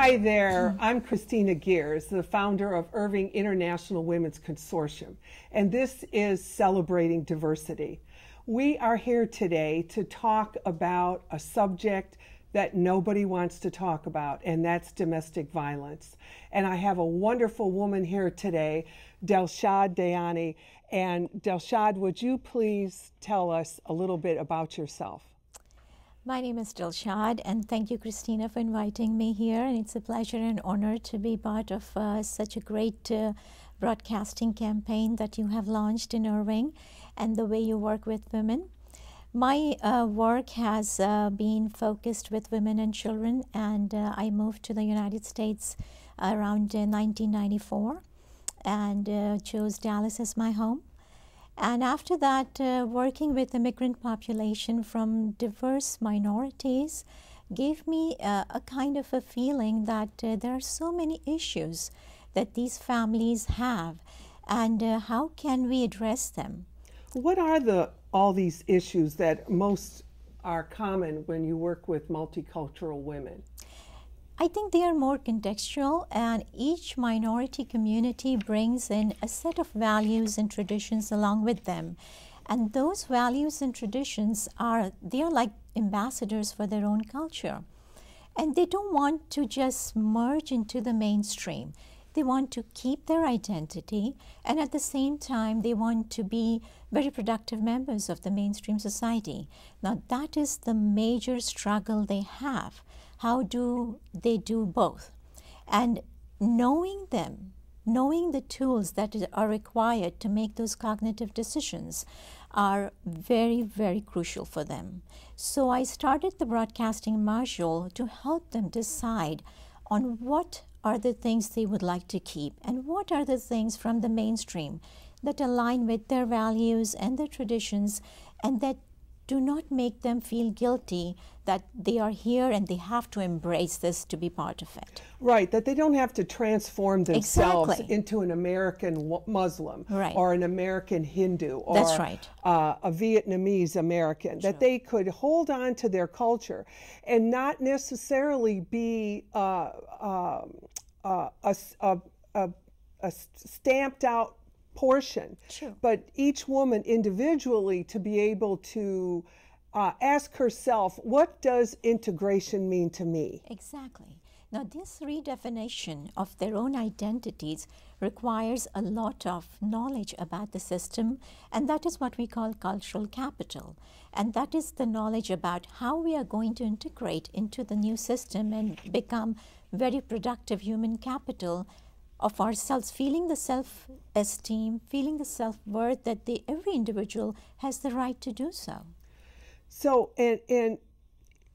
Hi there, I'm Christina Gears, the founder of Irving International Women's Consortium, and this is Celebrating Diversity. We are here today to talk about a subject that nobody wants to talk about, and that's domestic violence. And I have a wonderful woman here today, Delshad Dayani. And Delshad, would you please tell us a little bit about yourself? My name is Delshad, and thank you, Christina, for inviting me here. And it's a pleasure and honor to be part of such a great broadcasting campaign that you have launched in Irving and the way you work with women. My work has been focused with women and children, and I moved to the United States around 1994 and chose Dallas as my home. And after that, working with immigrant population from diverse minorities gave me a kind of a feeling that there are so many issues that these families have, and how can we address them? What are all these issues that most are common when you work with multicultural women? I think they are more contextual, and each minority community brings in a set of values and traditions along with them. And those values and traditions they are like ambassadors for their own culture. And they don't want to just merge into the mainstream. They want to keep their identity, and at the same time, they want to be very productive members of the mainstream society. Now, that is the major struggle they have. How do they do both? And knowing them, knowing the tools that are required to make those cognitive decisions are very, very crucial for them. So I started the broadcasting module to help them decide on what are the things they would like to keep and what are the things from the mainstream that align with their values and their traditions and that do not make them feel guilty that they are here and they have to embrace this to be part of it. Right, that they don't have to transform themselves into an American Muslim or an American Hindu or a Vietnamese American, that they could hold on to their culture and not necessarily be a stamped out portion, but each woman individually to be able to ask herself, what does integration mean to me? Exactly. Now, this redefinition of their own identities requires a lot of knowledge about the system, and that is what we call cultural capital. And that is the knowledge about how we are going to integrate into the new system and become very productive human capital of ourselves, feeling the self-esteem, feeling the self-worth that every individual has the right to do so. So, and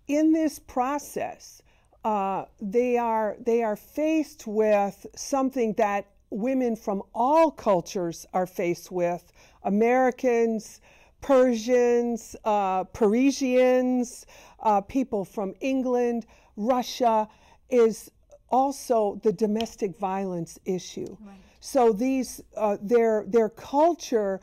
in this process, they are faced with something that women from all cultures are faced with: Americans, Persians, Parisians, people from England, Russia, is also the domestic violence issue. Right. So these their culture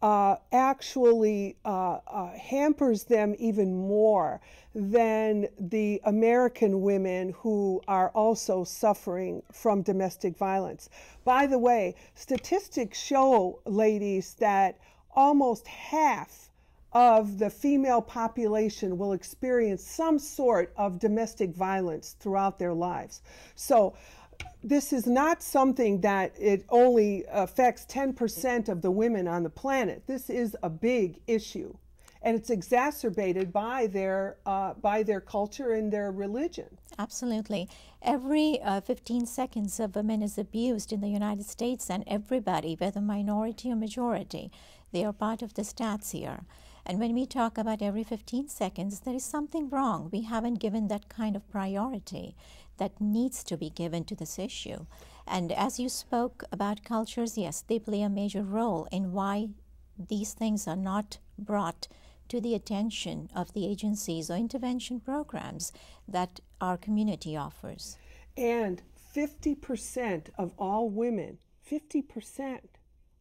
actually hampers them even more than the American women who are also suffering from domestic violence. By the way, statistics show, ladies, that almost half of the female population will experience some sort of domestic violence throughout their lives. So this is not something that it only affects 10% of the women on the planet. This is a big issue, and it's exacerbated by their culture and their religion. Absolutely. Every 15 seconds a woman is abused in the United States, and everybody, whether minority or majority, they are part of the stats here. And when we talk about every 15 seconds, there is something wrong. We haven't given that kind of priority that needs to be given to this issue. And as you spoke about cultures, yes, they play a major role in why these things are not brought to the attention of the agencies or intervention programs that our community offers. And 50% of all women, 50%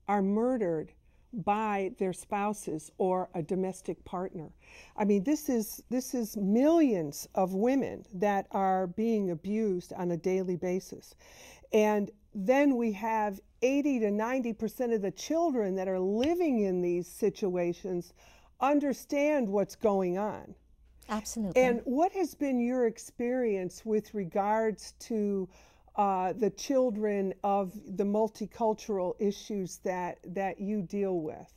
are murdered by their spouses or a domestic partner. I mean, this is millions of women that are being abused on a daily basis. And then we have 80 to 90% of the children that are living in these situations understand what's going on. Absolutely. And what has been your experience with regards to the children of the multicultural issues that you deal with?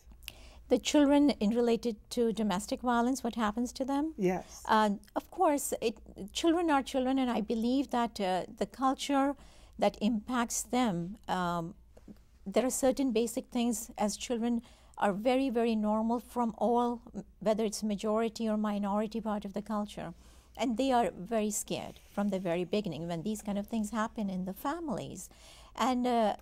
The children in related to domestic violence, what happens to them? Yes. Of course, children are children, and I believe that the culture that impacts them, there are certain basic things as children are very, very normal from all, whether it's majority or minority part of the culture. And they are very scared from the very beginning when these kind of things happen in the families. And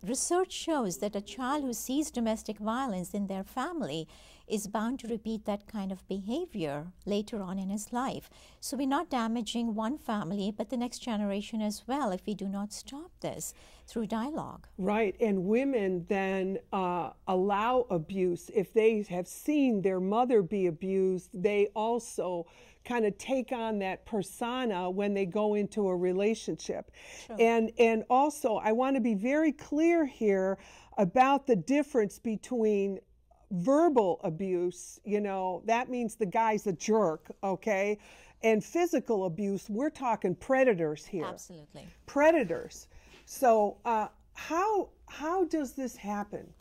research shows that a child who sees domestic violence in their family is bound to repeat that kind of behavior later on in his life. So we're not damaging one family, but the next generation as well if we do not stop this through dialogue. Right, and women then allow abuse. If they have seen their mother be abused, they also kind of take on that persona when they go into a relationship. Sure. And also, I want to be very clear here about the difference between verbal abuse, that means the guy's a jerk, okay? And physical abuse, we're talking predators here. Absolutely. Predators. So how does this happen?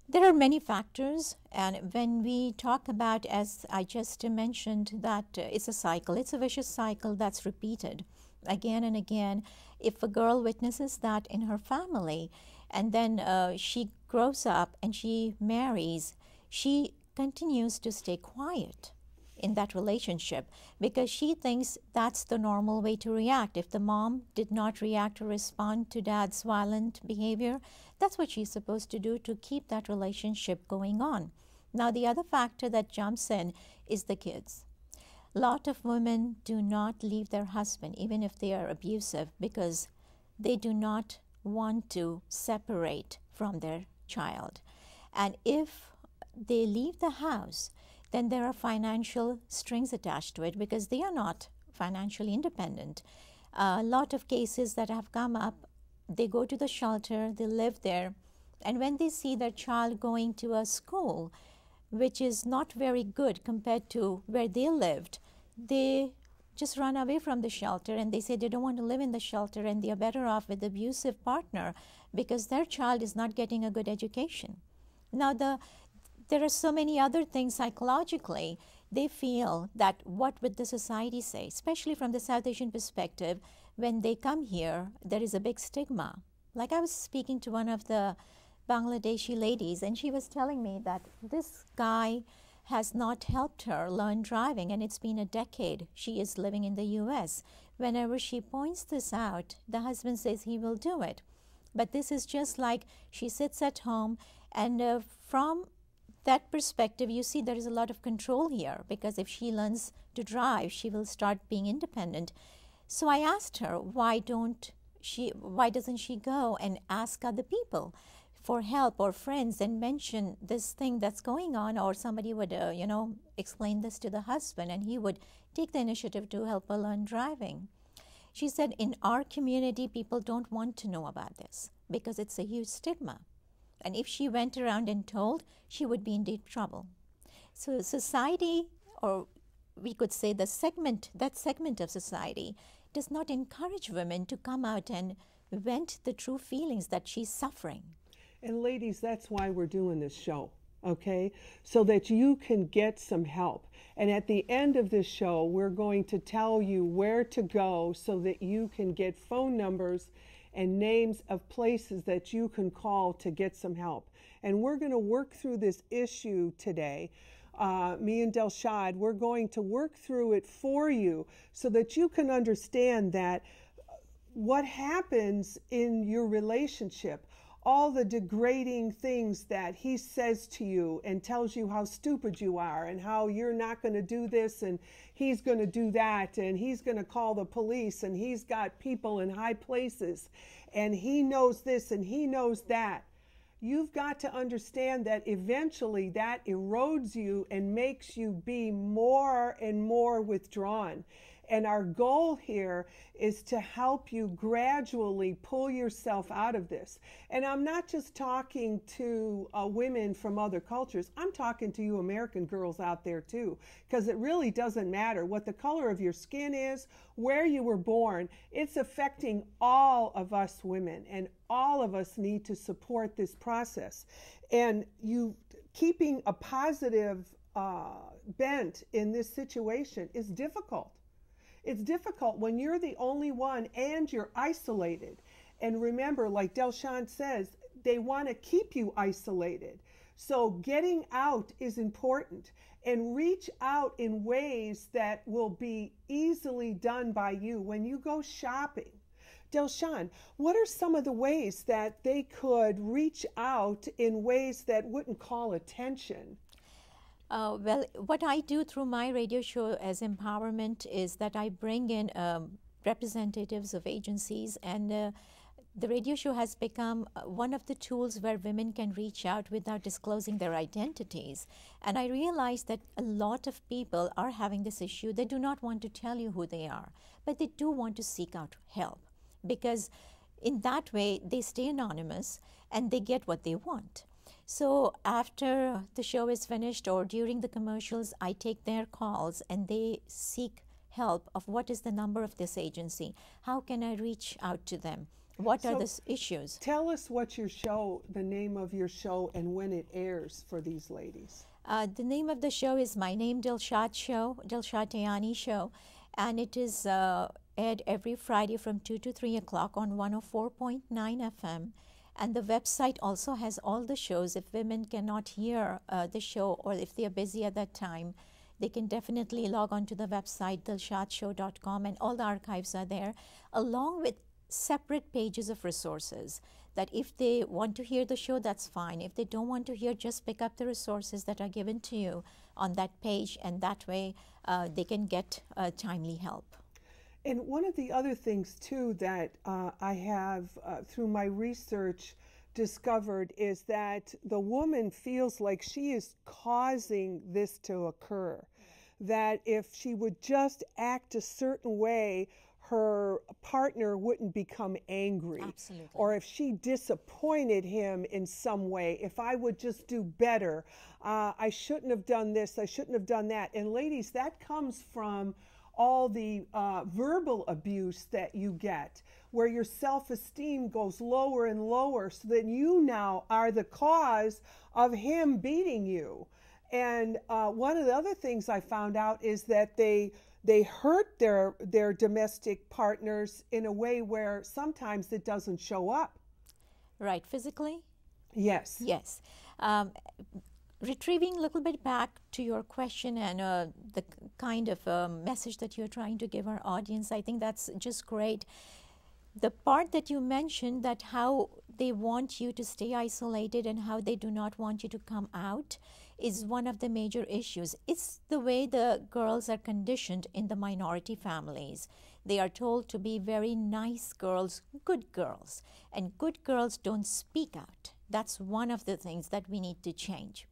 There are many factors, and when we talk about, as I just mentioned, that it's a cycle, it's a vicious cycle that's repeated again and again. If a girl witnesses that in her family, and then she grows up and she marries, she continues to stay quiet in that relationship because she thinks that's the normal way to react. If the mom did not react or respond to dad's violent behavior, that's what she's supposed to do to keep that relationship going on. Now, the other factor that jumps in is the kids. A lot of women do not leave their husband, even if they are abusive, because they do not want to separate from their child. And if they leave the house, then there are financial strings attached to it because they are not financially independent. A lot of cases that have come up, they go to the shelter, they live there, and when they see their child going to a school, which is not very good compared to where they lived, they just run away from the shelter and they say they don't want to live in the shelter and they are better off with the abusive partner because their child is not getting a good education. Now, there are so many other things psychologically. They feel that what would the society say, especially from the South Asian perspective, when they come here, there is a big stigma. Like I was speaking to one of the Bangladeshi ladies and she was telling me that this guy has not helped her learn driving and it's been a decade. She is living in the US. Whenever she points this out, the husband says he will do it. But this is just like she sits at home and from that perspective, you see there is a lot of control here because if she learns to drive, she will start being independent. So I asked her, why doesn't she go and ask other people for help or friends and mention this thing that's going on, or somebody would, explain this to the husband and he would take the initiative to help her learn driving. She said, in our community, people don't want to know about this because it's a huge stigma. And if she went around and told, she would be in deep trouble. So society, or we could say that segment of society, does not encourage women to come out and vent the true feelings that she's suffering. And ladies, that's why we're doing this show, okay? So that you can get some help. And at the end of this show, we're going to tell you where to go so that you can get phone numbers and names of places that you can call to get some help. And we're going to work through this issue today. Me and Delshad, we're going to work through it for you so that you can understand that what happens in your relationship, all the degrading things that he says to you and tells you how stupid you are and how you're not going to do this and he's going to do that and he's going to call the police and he's got people in high places and he knows this and he knows that. you've got to understand that eventually that erodes you and makes you be more and more withdrawn. And our goal here is to help you gradually pull yourself out of this. And I'm not just talking to women from other cultures. I'm talking to you American girls out there too, because it really doesn't matter what the color of your skin is, where you were born. It's affecting all of us women, and all of us need to support this process. And you keeping a positive bent in this situation is difficult. It's difficult when you're the only one and you're isolated. And remember, like Delshan says, they want to keep you isolated. So getting out is important, and reach out in ways that will be easily done by you when you go shopping. Delshan, what are some of the ways that they could reach out in ways that wouldn't call attention? Well, what I do through my radio show as empowerment is that I bring in representatives of agencies, and the radio show has become one of the tools where women can reach out without disclosing their identities. And I realize that a lot of people are having this issue. They do not want to tell you who they are, but they do want to seek out help, because in that way they stay anonymous and they get what they want. So after the show is finished or during the commercials, I take their calls and they seek help of what is the number of this agency, how can I reach out to them, what are the issues. Tell us what your show, the name of your show, and when it airs for these ladies. The name of the show is My Name Dilshad Show, Dilshad Tayani Show, and it is aired every Friday from 2 to 3 o'clock on 104.9 FM. And the website also has all the shows. If women cannot hear the show, or if they are busy at that time, they can definitely log on to the website, dilshadshow.com, and all the archives are there, along with separate pages of resources that if they want to hear the show, that's fine. If they don't want to hear, just pick up the resources that are given to you on that page, and that way they can get timely help. And one of the other things, too, that I have, through my research, discovered is that the woman feels like she is causing this to occur. That if she would just act a certain way, her partner wouldn't become angry. Absolutely. Or if she disappointed him in some way, if I would just do better, I shouldn't have done this, I shouldn't have done that. And ladies, that comes from all the verbal abuse that you get, where your self-esteem goes lower and lower, so that you now are the cause of him beating you. And one of the other things I found out is that they hurt their domestic partners in a way where sometimes it doesn't show up. Right, physically? Yes. Yes. Retrieving a little bit back to your question and the kind of message that you're trying to give our audience, I think that's just great. The part that you mentioned, that how they want you to stay isolated and how they do not want you to come out, is one of the major issues. It's the way the girls are conditioned in the minority families. They are told to be very nice girls, good girls, and good girls don't speak out. That's one of the things that we need to change.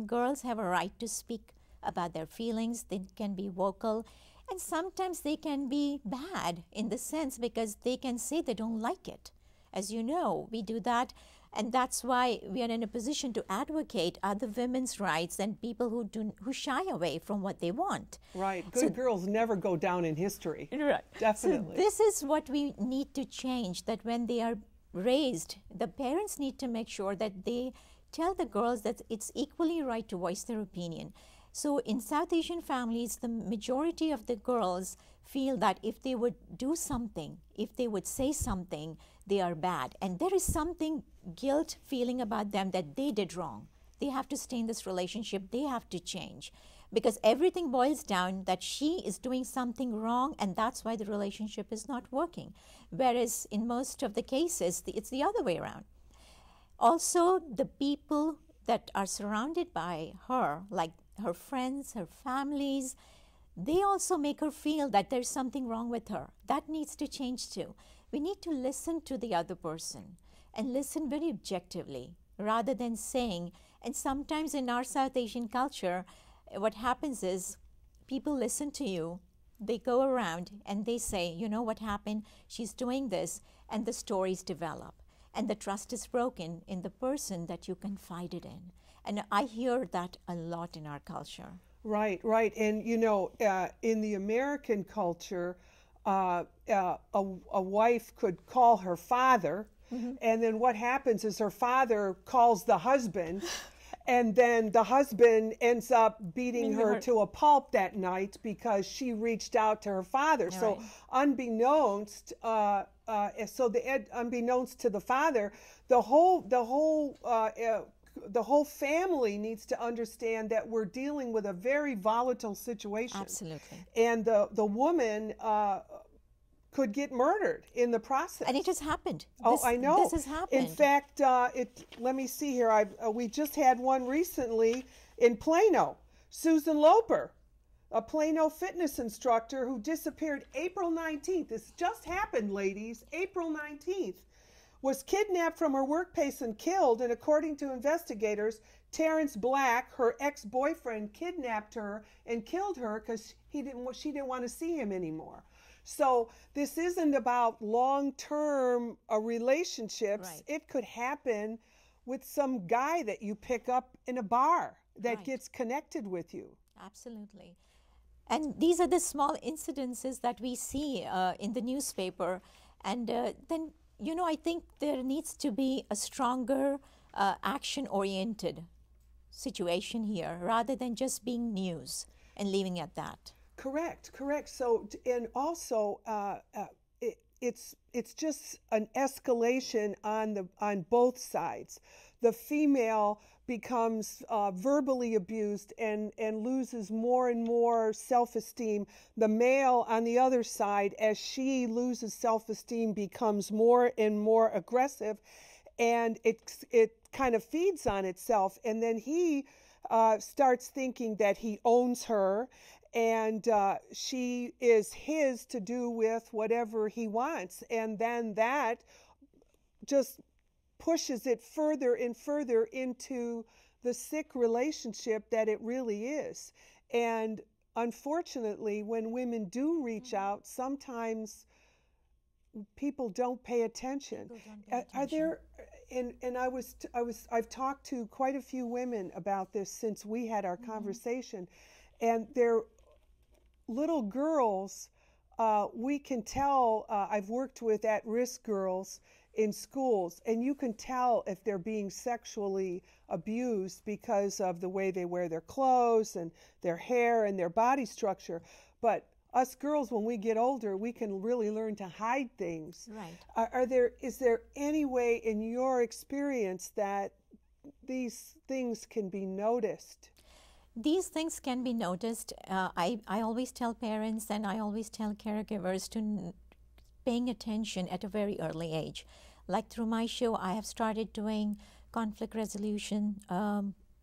Girls have a right to speak about their feelings. They can be vocal, and sometimes they can be bad in the sense because they can say they don't like it. As you know, we do that, and that's why we are in a position to advocate other women's rights and people who shy away from what they want. Right. Good girls never go down in history. Right. Definitely. So this is what we need to change, that when they are raised, the parents need to make sure that they tell the girls that it's equally right to voice their opinion. So in South Asian families, the majority of the girls feel that if they would do something, if they would say something, they are bad. And there is something guilt feeling about them that they did wrong. They have to stay in this relationship. They have to change. Because everything boils down that she is doing something wrong, and that's why the relationship is not working. Whereas in most of the cases, it's the other way around. Also, the people that are surrounded by her, like her friends, her families, they also make her feel that there's something wrong with her. That needs to change too. We need to listen to the other person and listen very objectively. rather than saying. And sometimes in our South Asian culture, what happens is people listen to you, they go around and they say, you know what happened? She's doing this, and the stories develop. And the trust is broken in the person that you confided in. And I hear that a lot in our culture. Right, right. And, in the American culture, a wife could call her father, and then what happens is her father calls the husband, and then the husband ends up beating her to a pulp that night because she reached out to her father. Right. So unbeknownst, unbeknownst to the father, the whole family needs to understand that we're dealing with a very volatile situation. Absolutely. And the woman could get murdered in the process. And it has happened. I know. This has happened. In fact, let me see here. We just had one recently in Plano. Susan Loper, a Plano fitness instructor who disappeared April 19th. This just happened, ladies. April 19th. Was kidnapped from her workplace and killed, and according to investigators, Terrence Black, her ex-boyfriend, kidnapped her and killed her because she didn't want to see him anymore. So this isn't about long-term relationships. Right. It could happen with some guy that you pick up in a bar that Right. gets connected with you. Absolutely. And these are the small incidences that we see in the newspaper. And then, I think there needs to be a stronger action-oriented situation here rather than just being news and leaving it at that. Correct. So, and also, it's just an escalation on both sides. The female becomes verbally abused and loses more and more self-esteem. The male, on the other side, as she loses self-esteem, becomes more and more aggressive, and it kind of feeds on itself. And then he starts thinking that he owns her, and she is his to do with whatever he wants. And then that just pushes it further and further into the sick relationship that it really is. And unfortunately, when women do reach out, sometimes people don't pay attention. Are there, and I've talked to quite a few women about this since we had our conversation, and they're little girls. We can tell, I've worked with at-risk girls in schools, and you can tell if they're being sexually abused because of the way they wear their clothes and their hair and their body structure. But us girls, when we get older, we can really learn to hide things. Right. Is there any way in your experience that these things can be noticed? These things can be noticed. I always tell parents and I always tell caregivers to paying attention at a very early age. Like through my show, I have started doing conflict resolution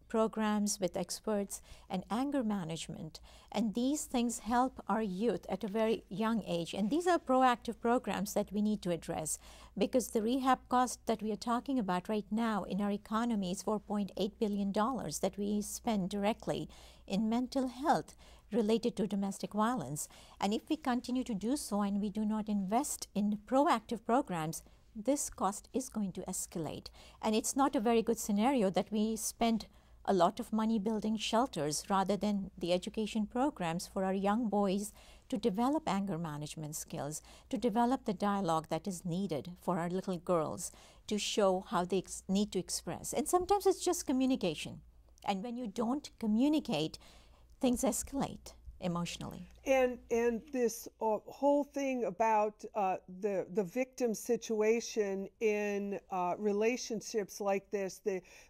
programs with experts and anger management. And these things help our youth at a very young age. And these are proactive programs that we need to address, because the rehab cost that we are talking about right now in our economy is $4.8 billion that we spend directly in mental health related to domestic violence. And if we continue to do so and we do not invest in proactive programs, this cost is going to escalate. And it's not a very good scenario that we spend a lot of money building shelters rather than the education programs for our young boys to develop anger management skills, to develop the dialogue that is needed for our little girls to show how they need to express. And sometimes it's just communication. And when you don't communicate, things escalate emotionally. And this whole thing about the victim situation in relationships like this,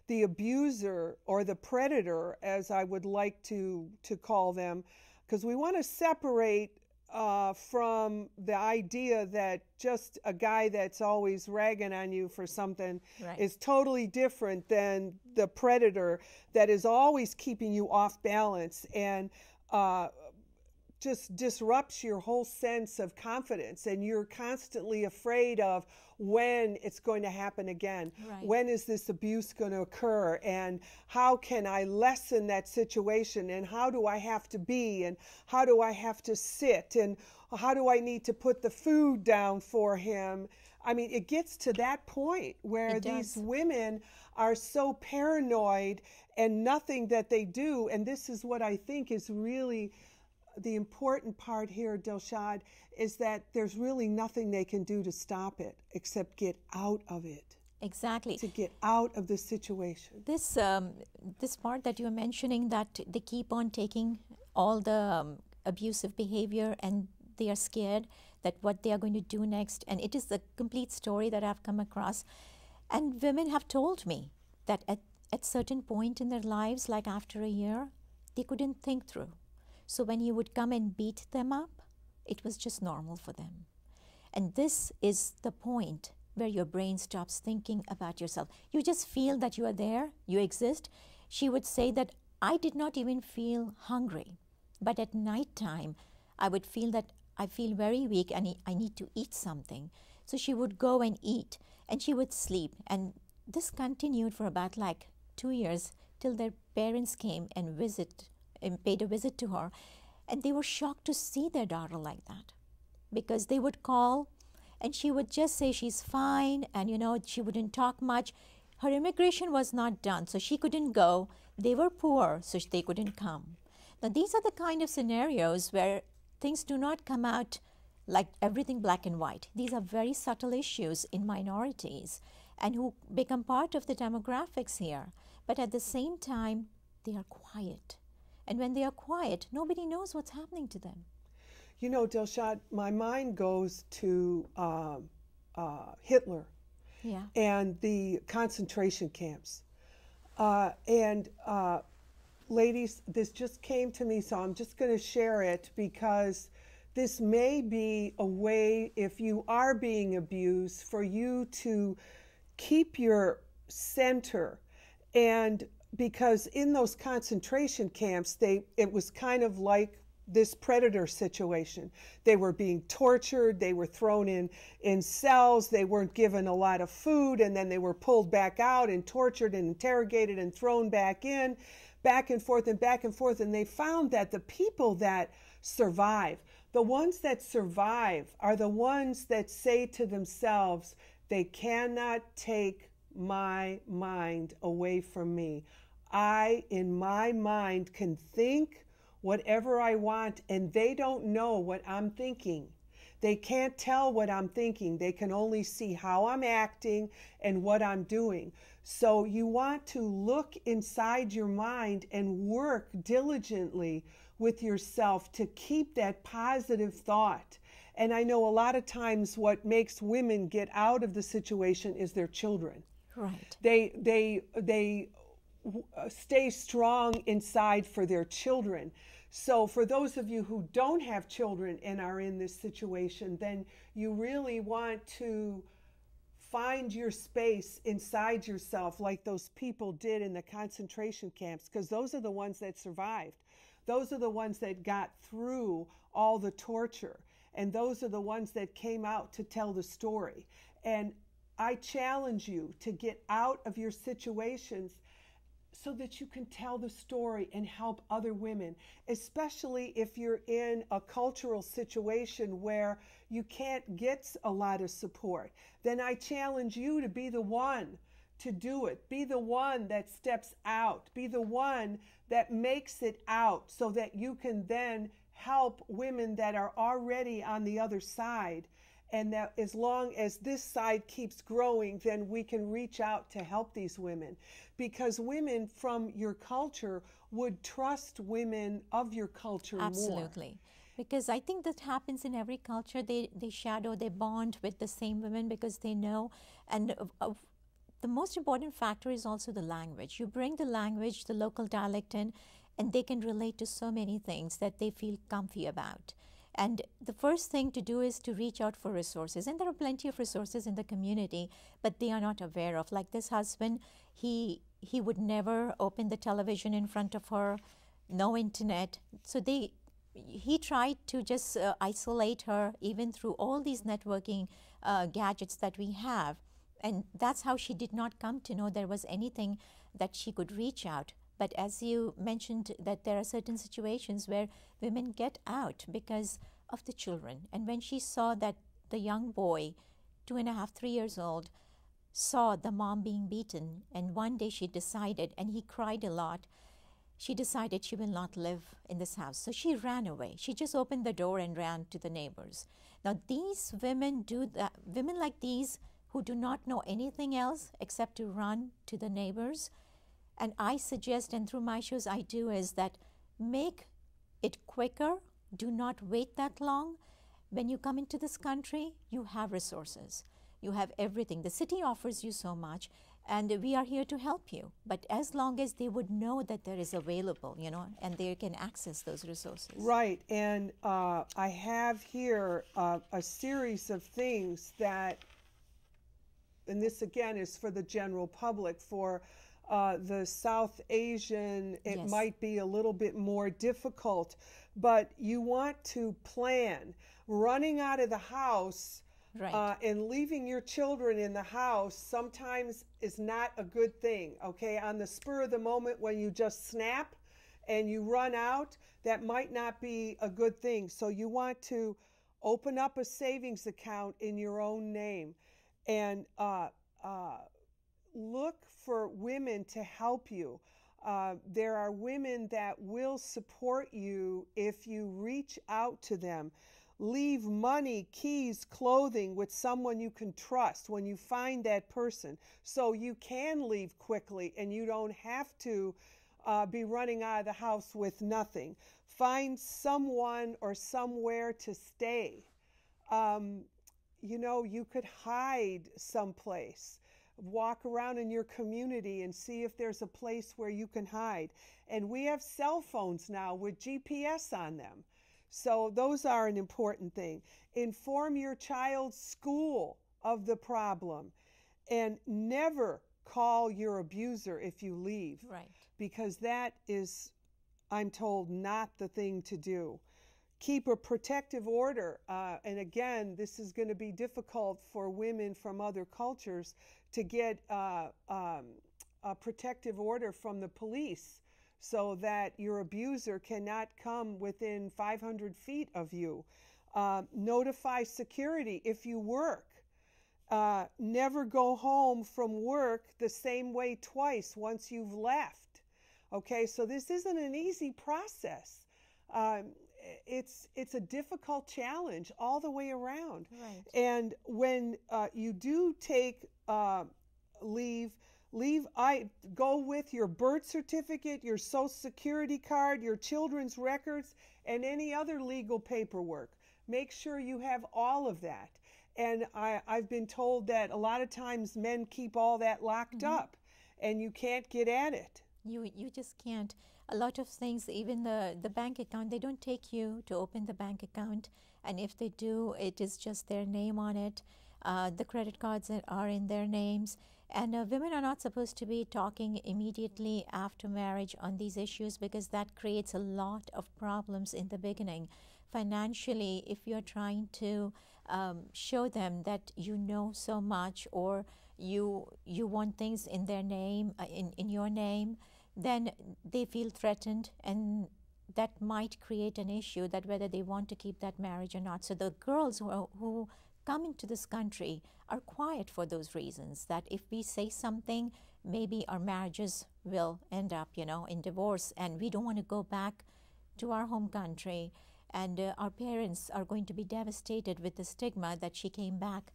the abuser or the predator, as I would like to call them, because we want to separate from the idea that just a guy that's always ragging on you for something is totally different than the predator that is always keeping you off balance and just disrupts your whole sense of confidence, and you're constantly afraid of when it's going to happen again. Right. When is this abuse going to occur, and how can I lessen that situation, and how do I have to be, and how do I have to sit, and how do I need to put the food down for him? I mean, it gets to that point where these women are so paranoid, and nothing that they do, and this is what I think is really the important part here, Dilshad, is that there's really nothing they can do to stop it except get out of it. Exactly. To get out of the situation. This part that you're mentioning, that they keep on taking all the abusive behavior, and they are scared that what they are going to do next. And it is a complete story that I've come across. And women have told me that at certain point in their lives, like after a year, they couldn't think through. So when you would come and beat them up, it was just normal for them. And this is the point where your brain stops thinking about yourself. You just feel that you are there, you exist. She would say that I did not even feel hungry. But at night time, I would feel that I feel very weak and I need to eat something. So she would go and eat, and she would sleep. And this continued for about like 2 years, till their parents came and paid a visit to her. And they were shocked to see their daughter like that, because they would call and she would just say she's fine, and she wouldn't talk much. Her immigration was not done, so she couldn't go. They were poor, so they couldn't come. Now these are the kind of scenarios where things do not come out like everything black and white. These are very subtle issues in minorities and who become part of the demographics here. But at the same time, they are quiet. And when they are quiet, nobody knows what's happening to them. You know, Dilshad, my mind goes to Hitler and the concentration camps. Ladies, this just came to me, so I'm just going to share it, because this may be a way, if you are being abused, for you to keep your center. And because in those concentration camps, it was kind of like this predator situation. They were being tortured, they were thrown in cells, they weren't given a lot of food, and then they were pulled back out and tortured and interrogated and thrown back in, back and forth and back and forth. And they found that the people that survive, the ones that survive, are the ones that say to themselves, they cannot take my mind away from me. I, in my mind, can think whatever I want, and they don't know what I'm thinking. They can't tell what I'm thinking. They can only see how I'm acting and what I'm doing. So you want to look inside your mind and work diligently with yourself to keep that positive thought. And I know a lot of times what makes women get out of the situation is their children. Right. They stay strong inside for their children. So for those of you who don't have children and are in this situation, then you really want to find your space inside yourself, like those people did in the concentration camps, because those are the ones that survived. Those are the ones that got through all the torture, and those are the ones that came out to tell the story. And I challenge you to get out of your situations so that you can tell the story and help other women, especially if you're in a cultural situation where you can't get a lot of support. Then I challenge you to be the one to do it. Be the one that steps out. Be the one that makes it out, so that you can then help women that are already on the other side. And that as long as this side keeps growing, then we can reach out to help these women. Because women from your culture would trust women of your culture more. Absolutely. Because I think that happens in every culture. They shadow, they bond with the same women because they know. And the most important factor is also the language. You bring the language, the local dialect in, and they can relate to so many things that they feel comfy about. And the first thing to do is to reach out for resources. And there are plenty of resources in the community, but they are not aware of. Like this husband, he would never open the television in front of her, no internet. So they he tried to just isolate her, even through all these networking gadgets that we have. And that's how she did not come to know there was anything that she could reach out. But as you mentioned, that there are certain situations where women get out because of the children. And when she saw that the young boy, 2.5, 3 years old, saw the mom being beaten, and one day she decided, and he cried a lot, she decided she will not live in this house. So she ran away. She just opened the door and ran to the neighbors. Now these women do that, women like these who do not know anything else except to run to the neighbors. And I suggest, and through my shows I do, is that make it quicker. Do not wait that long. When you come into this country, you have resources. You have everything. The city offers you so much, and we are here to help you. But as long as they would know that there is available, and they can access those resources. Right. And I have here a series of things that, and this again is for the general public, for the South Asian, it Yes. might be a little bit more difficult, but you want to plan. Running out of the house Right. and leaving your children in the house sometimes is not a good thing, okay? On the spur of the moment when you just snap and you run out, that might not be a good thing. So you want to open up a savings account in your own name and look for women to help you. There are women that will support you if you reach out to them. Leave money, keys, clothing with someone you can trust when you find that person, so you can leave quickly and you don't have to be running out of the house with nothing. Find someone or somewhere to stay. You could hide someplace. Walk around in your community and see if there's a place where you can hide. And we have cell phones now with GPS on them. So those are an important thing. Inform your child's school of the problem, and never call your abuser if you leave. Right. Because that is, I'm told, not the thing to do. Keep a protective order. And again, this is going to be difficult for women from other cultures to get a protective order from the police, so that your abuser cannot come within 500 feet of you. Notify security if you work. Never go home from work the same way twice once you've left. Okay, so this isn't an easy process. It's a difficult challenge all the way around. Right. And when you do take leave, go with your birth certificate, your social security card, your children's records, and any other legal paperwork. Make sure you have all of that. And I've been told that a lot of times men keep all that locked up, and you can't get at it. You just can't. A lot of things, even the bank account, they don't take you to open the bank account. And if they do, it is just their name on it. The credit cards are in their names. And women are not supposed to be talking immediately after marriage on these issues, because that creates a lot of problems in the beginning. Financially, if you're trying to show them that you know so much, or you want things in their name, in your name, then they feel threatened, and that might create an issue that whether they want to keep that marriage or not. So the girls who come into this country are quiet for those reasons, that if we say something, maybe our marriages will end up, in divorce, and we don't want to go back to our home country, and our parents are going to be devastated with the stigma that she came back.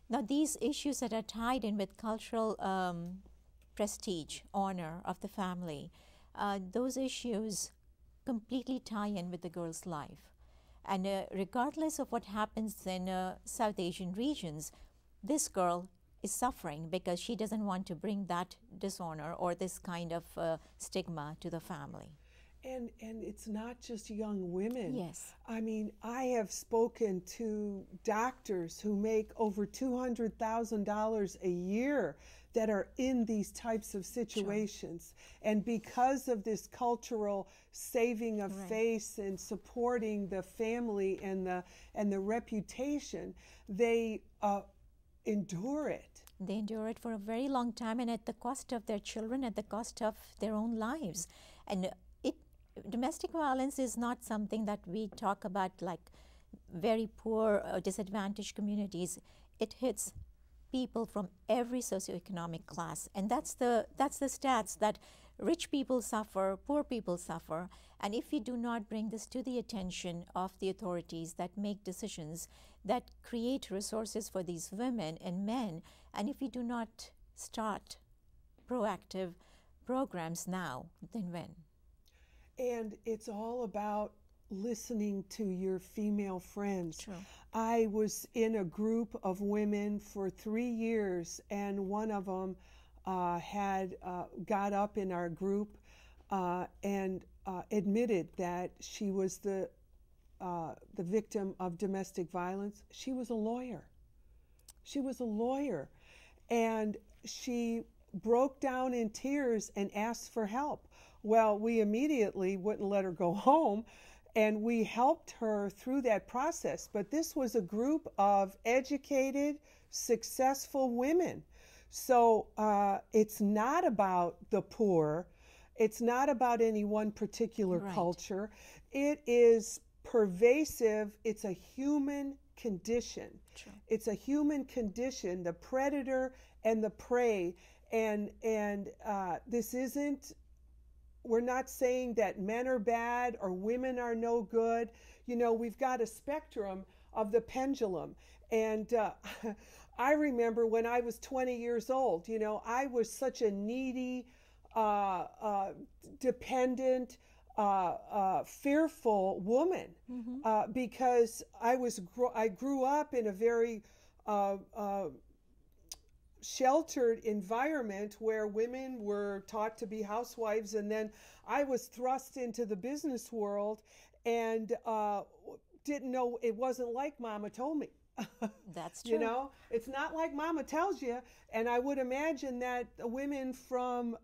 Now, these issues that are tied in with cultural prestige, honor of the family, those issues completely tie in with the girl's life. And regardless of what happens in South Asian regions, this girl is suffering because she doesn't want to bring that dishonor or this kind of stigma to the family. And it's not just young women. Yes. I mean, I have spoken to doctors who make over $200,000 a year that are in these types of situations. Sure. And because of this cultural saving of face and supporting the family and the reputation, they endure it. They endure it for a very long time, and at the cost of their children, at the cost of their own lives. And domestic violence is not something that we talk about like very poor or disadvantaged communities. It hits people from every socioeconomic class, and that's the stats, that rich people suffer, poor people suffer. And if we do not bring this to the attention of the authorities that make decisions, that create resources for these women and men, and if we do not start proactive programs now, then when? And it's all about listening to your female friends. True. I was in a group of women for 3 years, and one of them had got up in our group and admitted that she was the victim of domestic violence. She was a lawyer. She was a lawyer, and she broke down in tears and asked for help. Well, we immediately wouldn't let her go home, and we helped her through that process. But this was a group of educated, successful women. So it's not about the poor. It's not about any one particular culture. It is pervasive. It's a human condition. True. It's a human condition, the predator and the prey. And this isn't, we're not saying that men are bad or women are no good. You know, we've got a spectrum of the pendulum. And I remember when I was 20 years old, you know, I was such a needy, dependent, fearful woman, because I grew up in a very sheltered environment where women were taught to be housewives, and then I was thrust into the business world and didn't know. It wasn't like Mama told me. That's true. You know, it's not like Mama tells you. And I would imagine that women from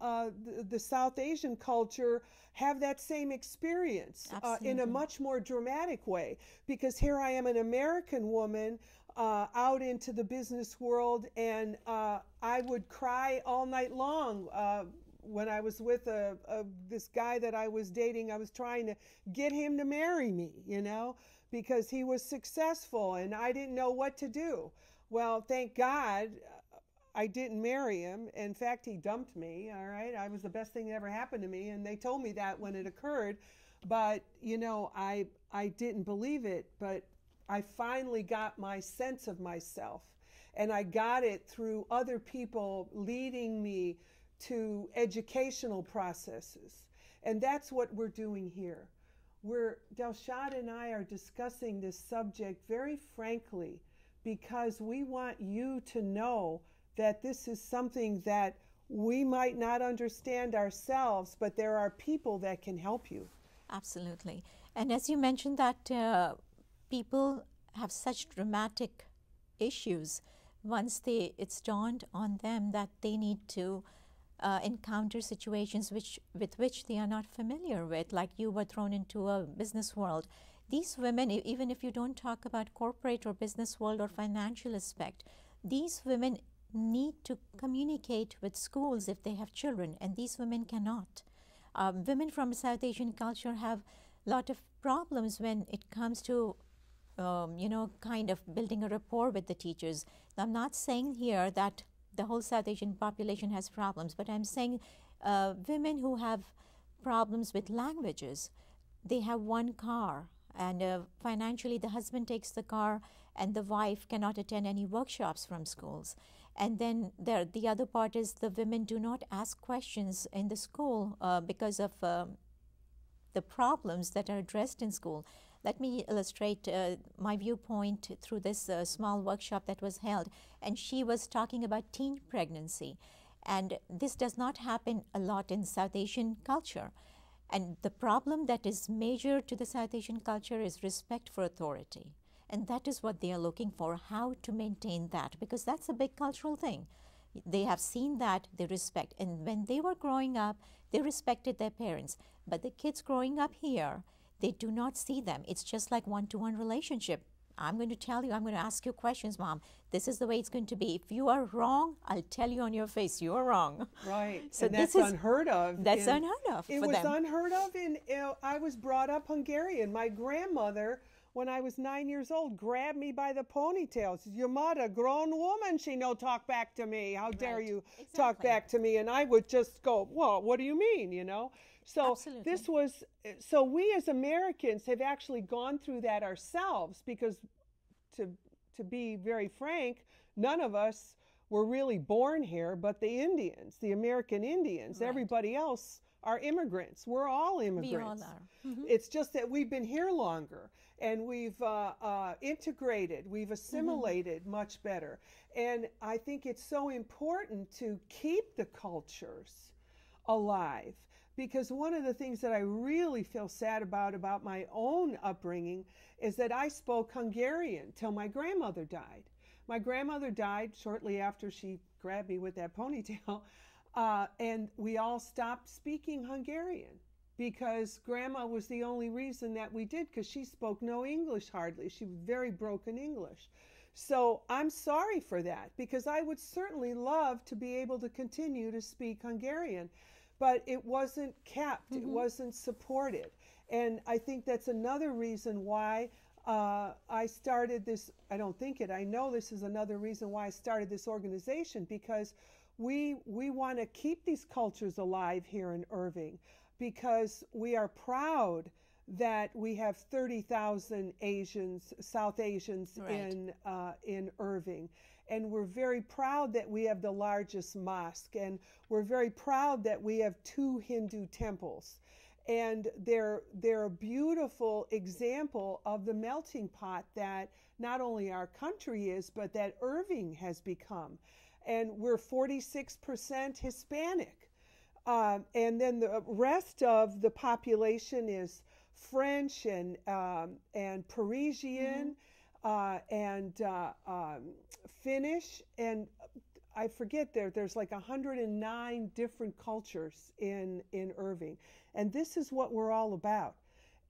the South Asian culture have that same experience in a much more dramatic way, because here I am, an American woman, out into the business world, and I would cry all night long. When I was with this guy that I was dating, I was trying to get him to marry me, you know, because he was successful and I didn't know what to do. Well, thank God I didn't marry him. In fact, he dumped me, all right? I was the best thing that ever happened to me, and they told me that when it occurred. But, you know, I didn't believe it, but I finally got my sense of myself, and I got it through other people leading me to educational processes. And that's what we're doing here. Delshad and I are discussing this subject very frankly, because we want you to know that this is something that we might not understand ourselves, but there are people that can help you. Absolutely. And as you mentioned that people have such dramatic issues once it's dawned on them that they need to encounter situations with which they are not familiar with, like you were thrown into a business world. These women, even if you don't talk about corporate or business world or financial aspect, these women need to communicate with schools if they have children, and these women cannot. Women from South Asian culture have a lot of problems when it comes to kind of building a rapport with the teachers. Now, I'm not saying here that the whole South Asian population has problems, but I'm saying women who have problems with languages, they have one car, and financially the husband takes the car and the wife cannot attend any workshops from schools. And then the other part is the women do not ask questions in the school because of the problems that are addressed in school. Let me illustrate my viewpoint through this small workshop that was held. And she was talking about teen pregnancy. And this does not happen a lot in South Asian culture. And the problem that is major to the South Asian culture is respect for authority. And that is what they are looking for, how to maintain that, because that's a big cultural thing. They have seen that, they respect. And when they were growing up, they respected their parents. But the kids growing up here, they do not see them. It's just like one-to-one relationship. I'm going to tell you, I'm going to ask you questions, Mom. This is the way it's going to be. If you are wrong, I'll tell you on your face, you're wrong. Right. So and that's unheard of. That's unheard of It for was them. unheard of. And I was brought up Hungarian. My grandmother, when I was 9 years old, grabbed me by the ponytail. Says, "Your mother, grown woman, she no talk back to me. How dare you talk back to me?" And I would just go, "Well, what do you mean?" You know. So so we as Americans have actually gone through that ourselves, because to be very frank, none of us were really born here, but the Indians, the American Indians. Everybody else are immigrants. We're all immigrants. We all are. Mm-hmm. It's just that we've been here longer, and we've integrated, we've assimilated much better. And I think it's so important to keep the cultures alive, because one of the things that I really feel sad about my own upbringing is that I spoke Hungarian till my grandmother died. My grandmother died shortly after she grabbed me with that ponytail, and we all stopped speaking Hungarian, because Grandma was the only reason that we did, because she spoke no English hardly. She was very broken English. So I'm sorry for that, because I would certainly love to be able to continue to speak Hungarian, but it wasn't kept, it wasn't supported. And I think that's another reason why I started this. I don't think it, I know this is another reason why I started this organization, because we want to keep these cultures alive here in Irving, because we are proud that we have 30,000 Asians, South Asians in Irving. And we're very proud that we have the largest mosque, and we're very proud that we have 2 Hindu temples. And they're a beautiful example of the melting pot that not only our country is, but that Irving has become. And we're 46% Hispanic. And then the rest of the population is French and Parisian, and Finnish, and I forget, there's like 109 different cultures in Irving. And this is what we're all about.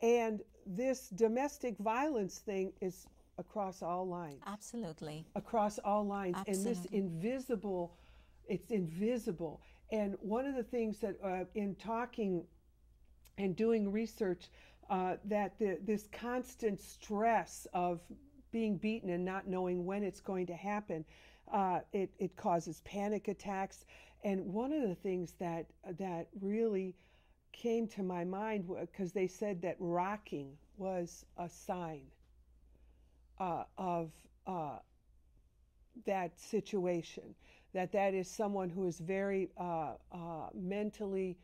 And this domestic violence thing is across all lines. Absolutely. Across all lines. Absolutely. And this invisible, it's invisible. And one of the things that in talking and doing research, that this constant stress of being beaten and not knowing when it's going to happen, it causes panic attacks. And one of the things that really came to my mind, because they said that rocking was a sign of that situation, that is someone who is very mentally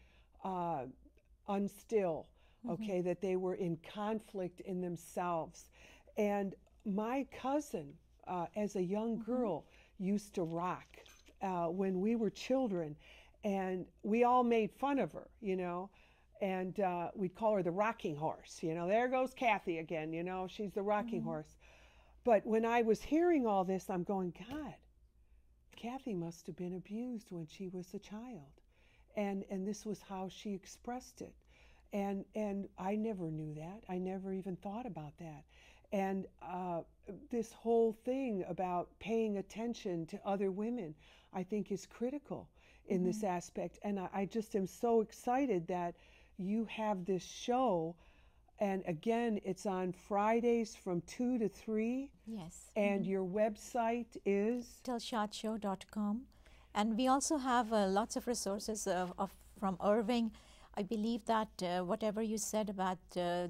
unstill, okay, that they were in conflict in themselves. And my cousin, as a young girl, used to rock when we were children, and we all made fun of her, you know, and we'd call her the rocking horse. You know, there goes Kathy again, you know, she's the rocking horse. But when I was hearing all this, I'm going, God, Kathy must have been abused when she was a child. And this was how she expressed it. And I never knew that. I never even thought about that. And this whole thing about paying attention to other women, I think, is critical in this aspect. And I just am so excited that you have this show. And again, it's on Fridays from 2 to 3. Yes. And your website is? tillshotshow.com. And we also have lots of resources from Irving. I believe that whatever you said about the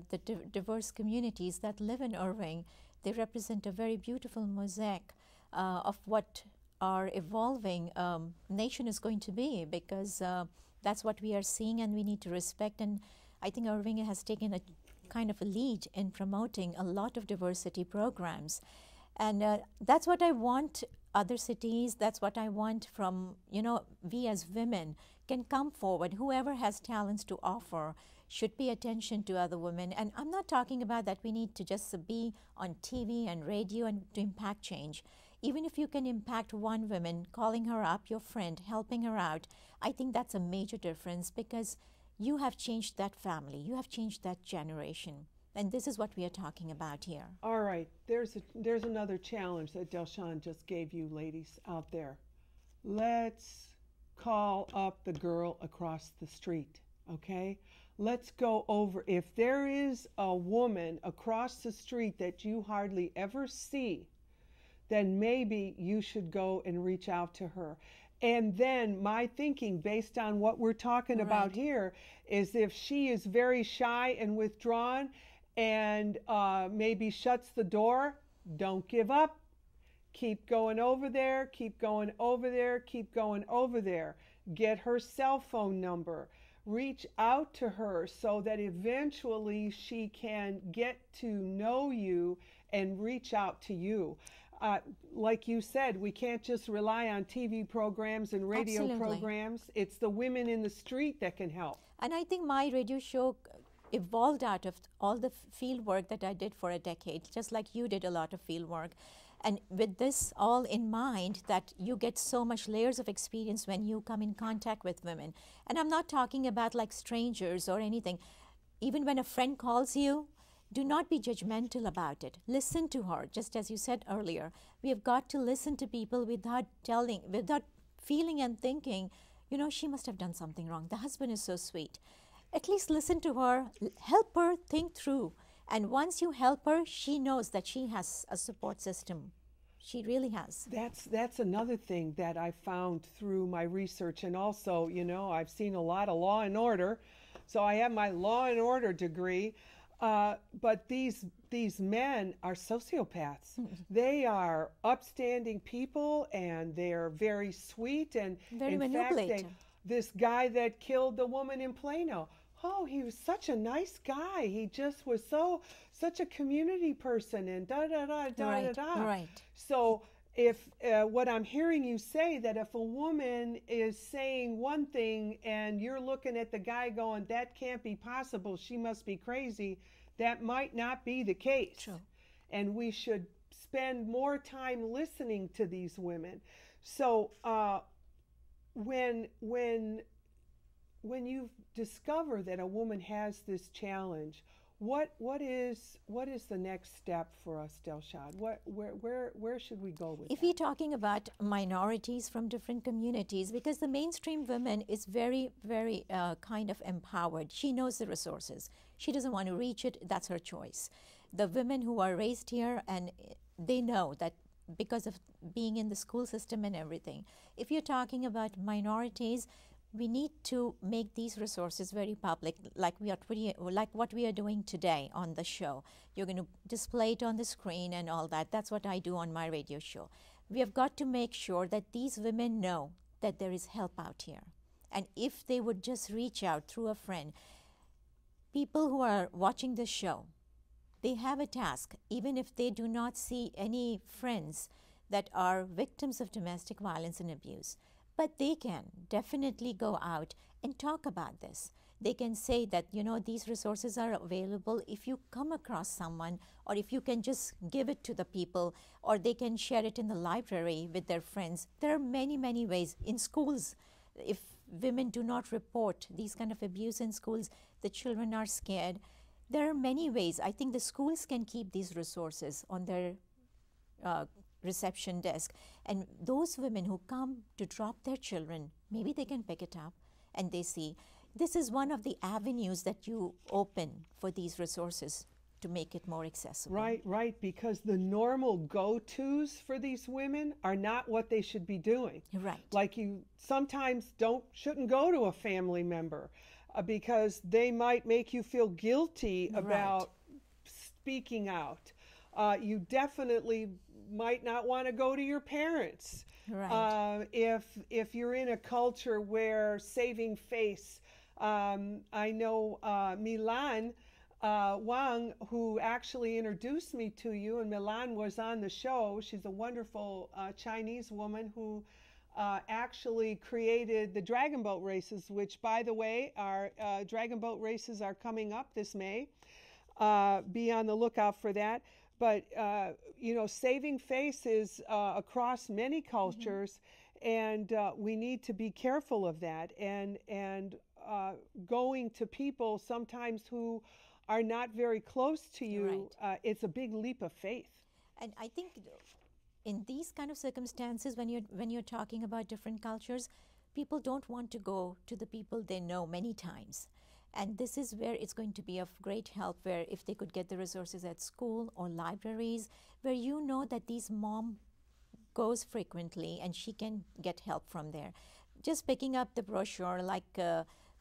diverse communities that live in Irving, they represent a very beautiful mosaic of what our evolving nation is going to be, because that's what we are seeing and we need to respect. And I think Irving has taken a kind of a lead in promoting a lot of diversity programs. And that's what I want other cities, that's what I want from, you know, we as women can come forward. Whoever has talents to offer should pay attention to other women. And I'm not talking about that we need to just be on TV and radio and to impact change. even if you can impact one woman, calling her up, your friend, helping her out, I think that's a major difference, because you have changed that family, you have changed that generation. And this is what we are talking about here. All right, there's another challenge that Delshawn just gave you, ladies out there. Let's call up the girl across the street, okay? Let's go over, if there is a woman across the street that you hardly ever see, then maybe you should go and reach out to her. And then my thinking, based on what we're talking about here, is if she is very shy and withdrawn and maybe shuts the door, don't give up. Keep going over there, keep going over there, keep going over there. Get her cell phone number. Reach out to her so that eventually she can get to know you and reach out to you. Like you said, we can't just rely on TV programs and radio programs. It's the women in the street that can help. And I think my radio show evolved out of all the field work that I did for a decade, just like you did a lot of field work. And with this all in mind, that you get so much layers of experience when you come in contact with women. And I'm not talking about like strangers or anything. Even when a friend calls you, do not be judgmental about it. Listen to her, just as you said earlier. We have got to listen to people without feeling and thinking, you know, she must have done something wrong. The husband is so sweet. At least listen to her, help her think through. And once you help her, she knows that she has a support system. She really has. That's another thing that I found through my research. And also, you know, I've seen a lot of Law and Order. So I have my Law and Order degree. But these men are sociopaths. They are upstanding people, and they're very sweet. And very in fact, this guy that killed the woman in Plano, oh, he was such a nice guy. He just was such a community person, and Right. So if what I'm hearing you say, that if a woman is saying one thing and you're looking at the guy going, that can't be possible, she must be crazy, that might not be the case. True. And we should spend more time listening to these women. So when you discover that a woman has this challenge, what is the next step for us, Delshad? Where should we go with If that? we're talking about minorities from different communities, because the mainstream woman is very, very kind of empowered. She knows the resources. She doesn't want to reach it. That's her choice. The women who are raised here, and they know that because of being in the school system and everything. If you're talking about minorities, we need to make these resources very public, like what we are doing today on the show. You're going to display it on the screen and all that. That's what I do on my radio show. We have got to make sure that these women know that there is help out here. And if they would just reach out through a friend, people who are watching the show, they have a task, even if they do not see any friends that are victims of domestic violence and abuse. But they can definitely go out and talk about this. They can say that, you know, these resources are available if you come across someone, or if you can just give it to the people, or they can share it in the library with their friends. There are many, many ways. In schools, if women do not report these kind of abuse in schools, the children are scared. There are many ways. I think the schools can keep these resources on their reception desk, and those women who come to drop their children, maybe they can pick it up and they see. This is one of the avenues that you open for these resources to make it more accessible. Right, because the normal go-tos for these women are not what they should be doing. Right. Like, you sometimes shouldn't go to a family member because they might make you feel guilty about speaking out. You definitely might not want to go to your parents. Right. If you're in a culture where saving face, I know Milan Wang, who actually introduced me to you, and Milan was on the show. She's a wonderful Chinese woman who actually created the dragon boat races, which, by the way, our dragon boat races are coming up this May. Be on the lookout for that. But saving face is across many cultures, and we need to be careful of that. And going to people sometimes who are not very close to you, Right. it's a big leap of faith. And I think in these kind of circumstances, when you're talking about different cultures, people don't want to go to the people they know many times. And this is where it's going to be of great help, where if they could get the resources at school or libraries, where you know that these mom goes frequently and she can get help from there. Just picking up the brochure like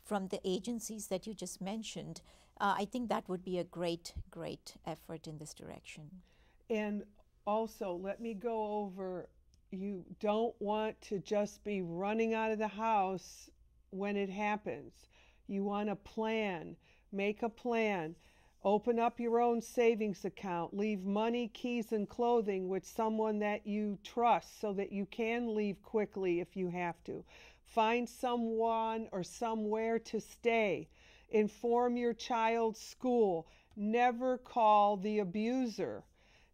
from the agencies that you just mentioned, I think that would be a great, great effort in this direction. And also, let me go over, you don't want to just be running out of the house when it happens. You want to plan, make a plan, open up your own savings account, leave money, keys, and clothing with someone that you trust so that you can leave quickly if you have to. Find someone or somewhere to stay. Inform your child's school. Never call the abuser.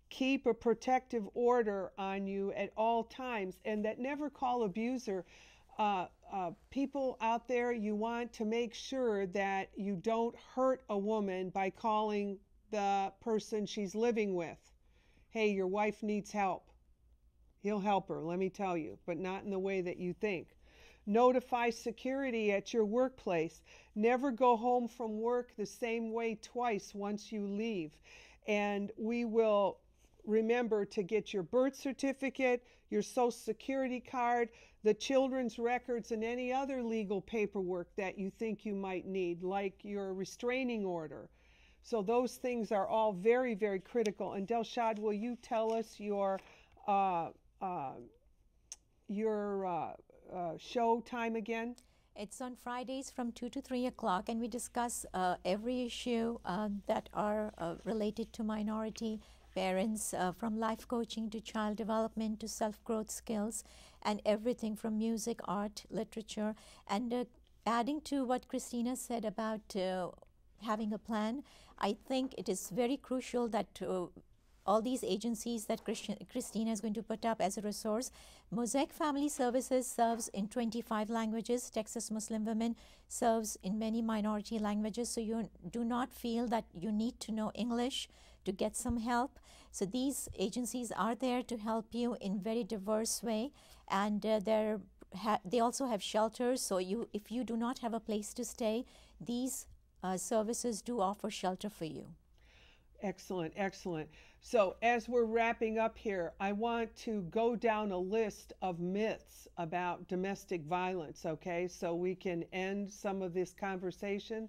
Keep a protective order on you at all times. And that never call abuser, people out there, you want to make sure that you don't hurt a woman by calling the person she's living with. Hey, your wife needs help. He'll help her, let me tell you, but not in the way that you think. Notify security at your workplace. Never go home from work the same way twice once you leave. And we will remember to get your birth certificate, your social security card, the children's records, and any other legal paperwork that you think you might need, like your restraining order. So those things are all very, very critical. And Delshad, will you tell us your show time again? It's on Fridays from 2 to 3 o'clock, and we discuss every issue that are related to minority parents, from life coaching to child development to self-growth skills, and everything from music, art, literature. And adding to what Christina said about having a plan, I think it is very crucial that all these agencies that Christina is going to put up as a resource. Mosaic Family Services serves in 25 languages. Texas Muslim Women serves in many minority languages. So you do not feel that you need to know English to get some help. So these agencies are there to help you in very diverse way. And they also have shelters. So if you do not have a place to stay, these services do offer shelter for you. Excellent, excellent. So as we're wrapping up here, I want to go down a list of myths about domestic violence, okay? So we can end some of this conversation.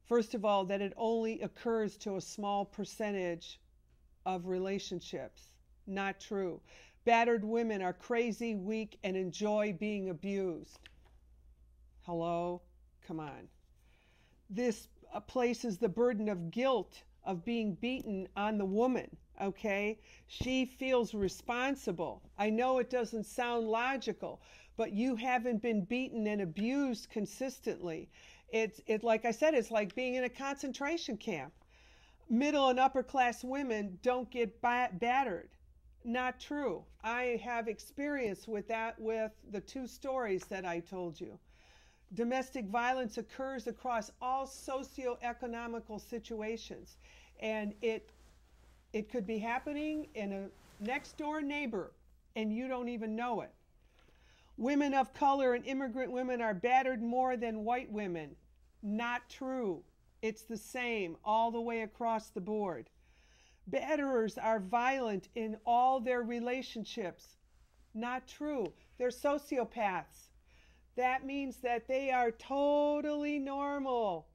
First of all, that it only occurs to a small percentage of relationships. Not true. Battered women are crazy, weak, and enjoy being abused. Hello? Come on. This places the burden of guilt of being beaten on the woman, okay? She feels responsible. I know it doesn't sound logical, but you haven't been beaten and abused consistently. It's like I said, it's like being in a concentration camp. Middle and upper class women don't get battered. Not true. I have experience with that with the 2 stories that I told you. Domestic violence occurs across all socioeconomical situations, and it could be happening in a next door neighbor and you don't even know it. Women of color and immigrant women are battered more than white women. Not true. It's the same all the way across the board. Batterers are violent in all their relationships. Not true. They're sociopaths. That means that they are totally normal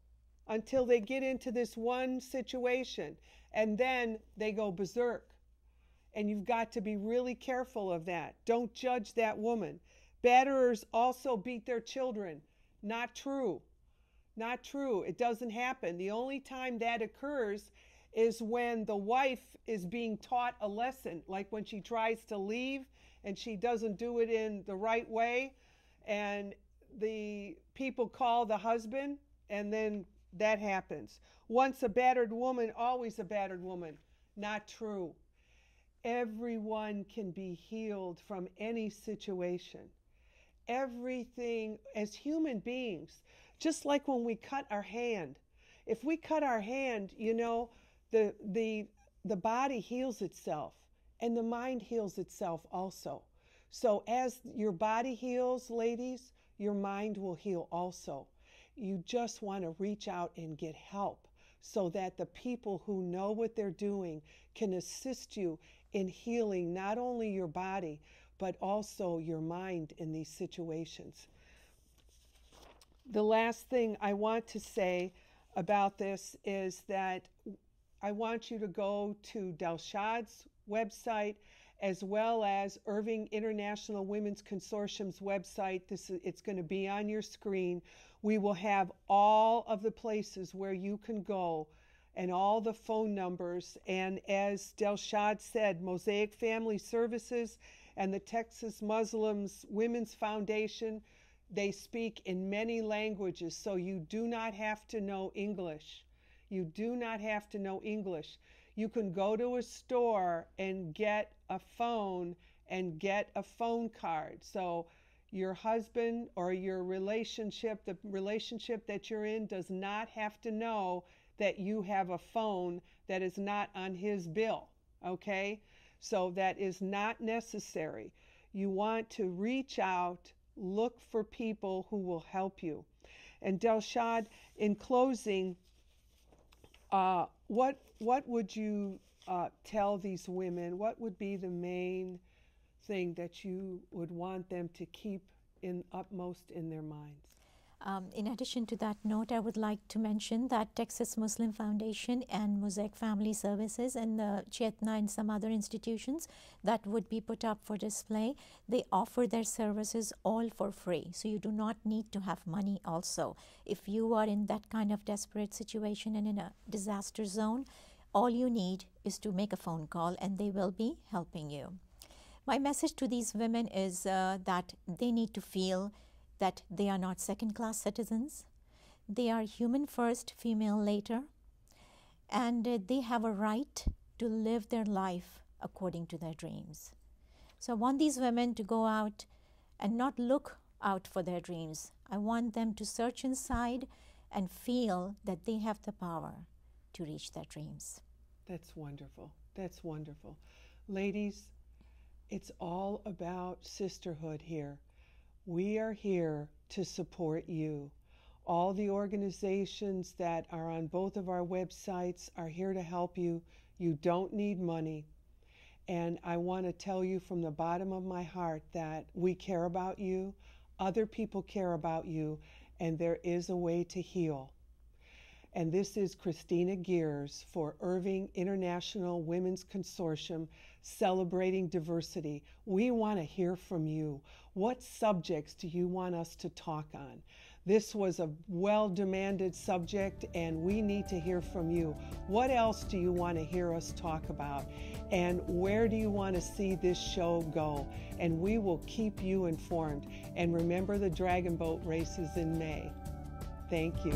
until they get into this one situation, and then they go berserk. And you've got to be really careful of that. Don't judge that woman. Batterers also beat their children. Not true. Not true. It doesn't happen. The only time that occurs is when the wife is being taught a lesson, like when she tries to leave and she doesn't do it in the right way, and the people call the husband, and then that happens. Once a battered woman, always a battered woman. Not true. Everyone can be healed from any situation. Everything, as human beings, just like when we cut our hand. If we cut our hand, you know, the body heals itself and the mind heals itself also. So as your body heals, ladies, your mind will heal also. You just want to reach out and get help so that the people who know what they're doing can assist you in healing not only your body, but also your mind in these situations. The last thing I want to say about this is that I want you to go to Delshad's website as well as Irving International Women's Consortium's website. It's going to be on your screen. We will have all of the places where you can go and all the phone numbers. And as Delshad said, Mosaic Family Services and the Texas Muslims Women's Foundation, they speak in many languages, so you do not have to know English. You do not have to know English. You can go to a store and get a phone and get a phone card. So your husband or your relationship, the relationship that you're in, does not have to know that you have a phone that is not on his bill, okay? So that is not necessary. You want to reach out, look for people who will help you. And Delshad, in closing, what would you tell these women? What would be the main thing that you would want them to keep upmost in their minds? In addition to that note, I would like to mention that Texas Muslim Foundation and Mosaic Family Services and the Chetna and some other institutions that would be put up for display, they offer their services all for free. So you do not need to have money also. If you are in that kind of desperate situation and in a disaster zone, all you need is to make a phone call and they will be helping you. My message to these women is that they need to feel that they are not second-class citizens. They are human first, female later, and they have a right to live their life according to their dreams. So I want these women to go out and not look out for their dreams. I want them to search inside and feel that they have the power to reach their dreams. That's wonderful. That's wonderful. Ladies, it's all about sisterhood here. We are here to support you. All the organizations that are on both of our websites are here to help you. You don't need money. And I want to tell you from the bottom of my heart that we care about you, other people care about you, and there is a way to heal. And this is Christina Gears for Irving International Women's Consortium, celebrating diversity. We want to hear from you. What subjects do you want us to talk on? This was a well-demanded subject, and we need to hear from you. What else do you want to hear us talk about? And where do you want to see this show go? And we will keep you informed. And remember, the Dragon Boat race is in May. Thank you.